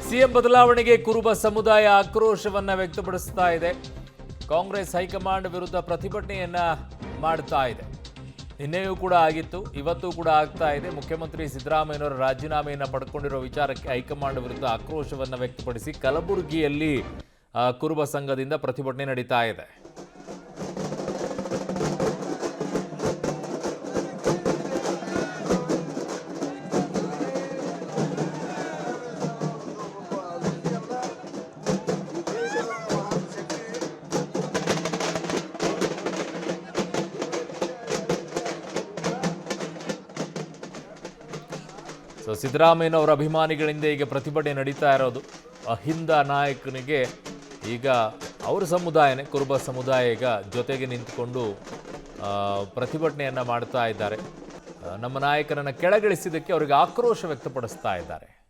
CM ಬದಲಾವಣೆಗೆ ಕುರುಬ ಸಮುದಾಯ ಆಕ್ರೋಶವನ್ನ ವ್ಯಕ್ತಪಡಿಸ್ತಾ ಇದೆ. ಕಾಂಗ್ರೆಸ್ ಹೈಕಮಾಂಡ್ ವಿರುದ್ಧ ಪ್ರತಿಭಟನೆಯನ್ನ ಮಾಡ್ತಾ ಇದೆ. ನಿನ್ನೆಯೂ ಕೂಡ ಆಗಿತ್ತು, ಇವತ್ತು ಕೂಡ ಆಗ್ತಾ ಇದೆ. ಮುಖ್ಯಮಂತ್ರಿ ಸಿದ್ದರಾಮಯ್ಯನವರ ರಾಜೀನಾಮೆಯನ್ನು ಪಡ್ಕೊಂಡಿರೋ ವಿಚಾರಕ್ಕೆ ಹೈಕಮಾಂಡ್ ವಿರುದ್ಧ ಆಕ್ರೋಶವನ್ನ ವ್ಯಕ್ತಪಡಿಸಿ ಕಲಬುರಗಿಯಲ್ಲಿ ಕುರುಬ ಸಂಘದಿಂದ ಪ್ರತಿಭಟನೆ ನಡೀತಾ ಇದೆ. ಸಿದ್ದರಾಮಯ್ಯನವರ ಅಭಿಮಾನಿಗಳಿಂದ ಈಗ ಪ್ರತಿಭಟನೆ ನಡೀತಾ ಇರೋದು. ಅಹಿಂದ ನಾಯಕನಿಗೆ ಈಗ ಅವರ ಸಮುದಾಯನೇ, ಕುರುಬ ಸಮುದಾಯ ಈಗ ಜೊತೆಗೆ ನಿಂತುಕೊಂಡು ಪ್ರತಿಭಟನೆಯನ್ನ ಮಾಡ್ತಾ ಇದ್ದಾರೆ. ನಮ್ಮ ನಾಯಕರನ್ನು ಕೆಳಗಿಳಿಸಿದ್ದಕ್ಕೆ ಅವರಿಗೆ ಆಕ್ರೋಶ ವ್ಯಕ್ತಪಡಿಸ್ತಾ ಇದ್ದಾರೆ.